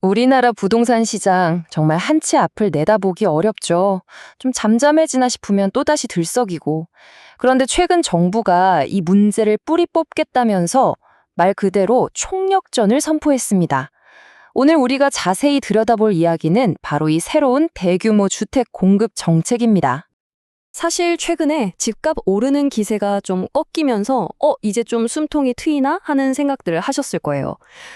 우리나라 부동산 시장 정말 한치 앞을 내다보기 어렵죠. 좀 잠잠해지나 싶으면 또다시 들썩이고. 그런데 최근 정부가 이 문제를 뿌리 뽑겠다면서 말 그대로 총력전을 선포했습니다. 오늘 우리가 자세히 들여다볼 이야기는 바로 이 새로운 대규모 주택 공급 정책입니다. 사실 최근에 집값 오르는 기세가 좀 꺾이면서 이제 좀 숨통이 트이나 하는 생각들을 하셨을 거예요.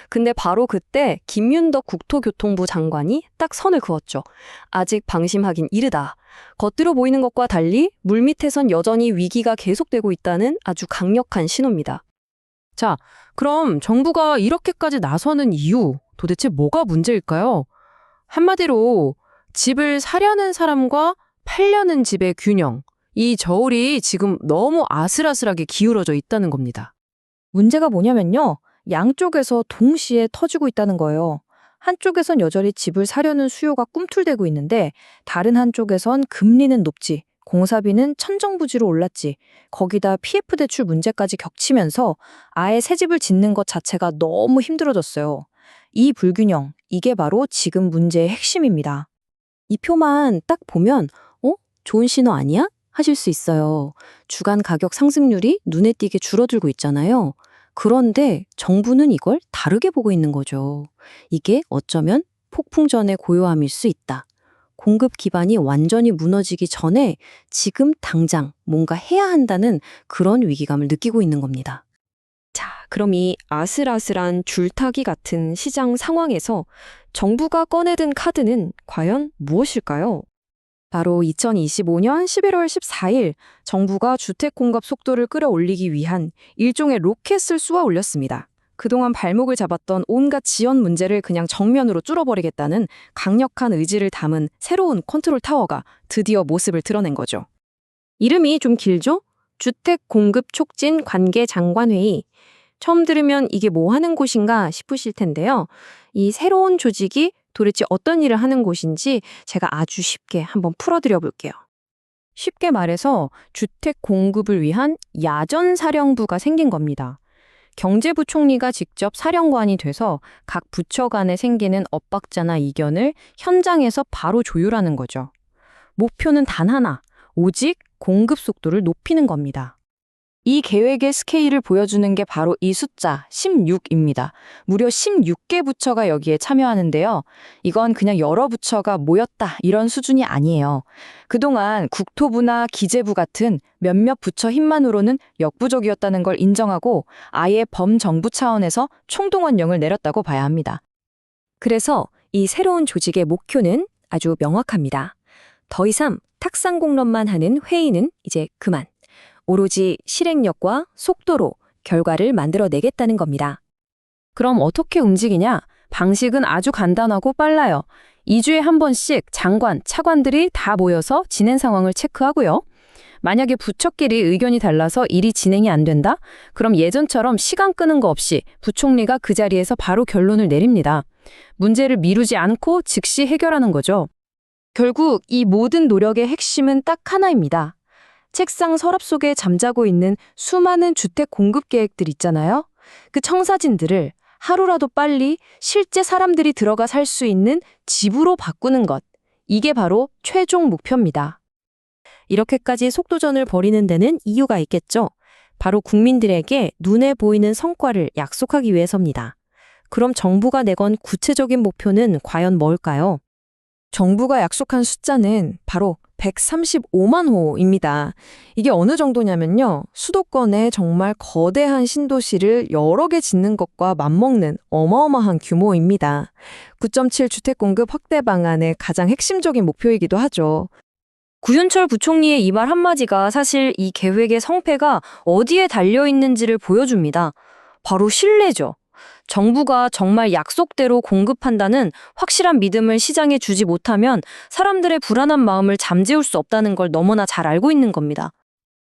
근데 바로 그때 김윤덕 국토교통부 장관이 딱 선을 그었죠. 아직 방심하긴 이르다. 겉으로 보이는 것과 달리 물밑에선 여전히 위기가 계속되고 있다는 아주 강력한 신호입니다. 자, 그럼 정부가 이렇게까지 나서는 이유, 도대체 뭐가 문제일까요? 한마디로 집을 사려는 사람과 팔려는 집의 균형, 이 저울이 지금 너무 아슬아슬하게 기울어져 있다는 겁니다. 문제가 뭐냐면요. 양쪽에서 동시에 터지고 있다는 거예요. 한쪽에선 여전히 집을 사려는 수요가 꿈틀대고 있는데 다른 한쪽에선 금리는 높지, 공사비는 천정부지로 올랐지, 거기다 PF 대출 문제까지 겹치면서 아예 새 집을 짓는 것 자체가 너무 힘들어졌어요. 이 불균형, 이게 바로 지금 문제의 핵심입니다. 이 표만 딱 보면 좋은 신호 아니야? 하실 수 있어요. 주간 가격 상승률이 눈에 띄게 줄어들고 있잖아요. 그런데 정부는 이걸 다르게 보고 있는 거죠. 이게 어쩌면 폭풍전의 고요함일 수 있다. 공급 기반이 완전히 무너지기 전에 지금 당장 뭔가 해야 한다는 그런 위기감을 느끼고 있는 겁니다. 자, 그럼 이 아슬아슬한 줄타기 같은 시장 상황에서 정부가 꺼내든 카드는 과연 무엇일까요? 바로 2025년 11월 14일 정부가 주택 공급 속도를 끌어올리기 위한 일종의 로켓을 쏘아 올렸습니다. 그동안 발목을 잡았던 온갖 지연 문제를 그냥 정면으로 뚫어버리겠다는 강력한 의지를 담은 새로운 컨트롤 타워가 드디어 모습을 드러낸 거죠. 이름이 좀 길죠? 주택 공급 촉진 관계 장관회의. 처음 들으면 이게 뭐 하는 곳인가 싶으실 텐데요. 이 새로운 조직이 도대체 어떤 일을 하는 곳인지 제가 아주 쉽게 한번 풀어드려 볼게요. 쉽게 말해서 주택 공급을 위한 야전사령부가 생긴 겁니다. 경제부총리가 직접 사령관이 돼서 각 부처 간에 생기는 엇박자나 이견을 현장에서 바로 조율하는 거죠. 목표는 단 하나, 오직 공급 속도를 높이는 겁니다. 이 계획의 스케일을 보여주는 게 바로 이 숫자 16입니다. 무려 16개 부처가 여기에 참여하는데요. 이건 그냥 여러 부처가 모였다 이런 수준이 아니에요. 그동안 국토부나 기재부 같은 몇몇 부처 힘만으로는 역부족이었다는 걸 인정하고 아예 범정부 차원에서 총동원령을 내렸다고 봐야 합니다. 그래서 이 새로운 조직의 목표는 아주 명확합니다. 더 이상 탁상공론만 하는 회의는 이제 그만. 오로지 실행력과 속도로 결과를 만들어내겠다는 겁니다. 그럼 어떻게 움직이냐? 방식은 아주 간단하고 빨라요. 2주에 한 번씩 장관, 차관들이 다 모여서 진행 상황을 체크하고요. 만약에 부처끼리 의견이 달라서 일이 진행이 안 된다? 그럼 예전처럼 시간 끄는 거 없이 부총리가 그 자리에서 바로 결론을 내립니다. 문제를 미루지 않고 즉시 해결하는 거죠. 결국 이 모든 노력의 핵심은 딱 하나입니다. 책상 서랍 속에 잠자고 있는 수많은 주택 공급 계획들 있잖아요. 그 청사진들을 하루라도 빨리 실제 사람들이 들어가 살 수 있는 집으로 바꾸는 것. 이게 바로 최종 목표입니다. 이렇게까지 속도전을 벌이는 데는 이유가 있겠죠. 바로 국민들에게 눈에 보이는 성과를 약속하기 위해서입니다. 그럼 정부가 내건 구체적인 목표는 과연 뭘까요? 정부가 약속한 숫자는 바로 135만 호입니다. 이게 어느 정도냐면요. 수도권에 정말 거대한 신도시를 여러 개 짓는 것과 맞먹는 어마어마한 규모입니다. 9.7 주택 공급 확대 방안의 가장 핵심적인 목표이기도 하죠. 구윤철 부총리의 이 말 한마디가 사실 이 계획의 성패가 어디에 달려있는지를 보여줍니다. 바로 신뢰죠. 정부가 정말 약속대로 공급한다는 확실한 믿음을 시장에 주지 못하면 사람들의 불안한 마음을 잠재울 수 없다는 걸 너무나 잘 알고 있는 겁니다.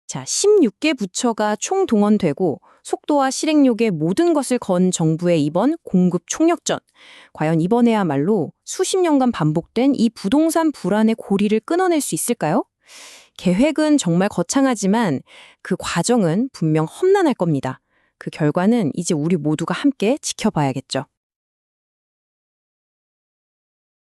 자, 16개 부처가 총동원되고 속도와 실행력의 모든 것을 건 정부의 이번 공급 총력전. 과연 이번에야말로 수십 년간 반복된 이 부동산 불안의 고리를 끊어낼 수 있을까요? 계획은 정말 거창하지만 그 과정은 분명 험난할 겁니다. 그 결과는 이제 우리 모두가 함께 지켜봐야겠죠.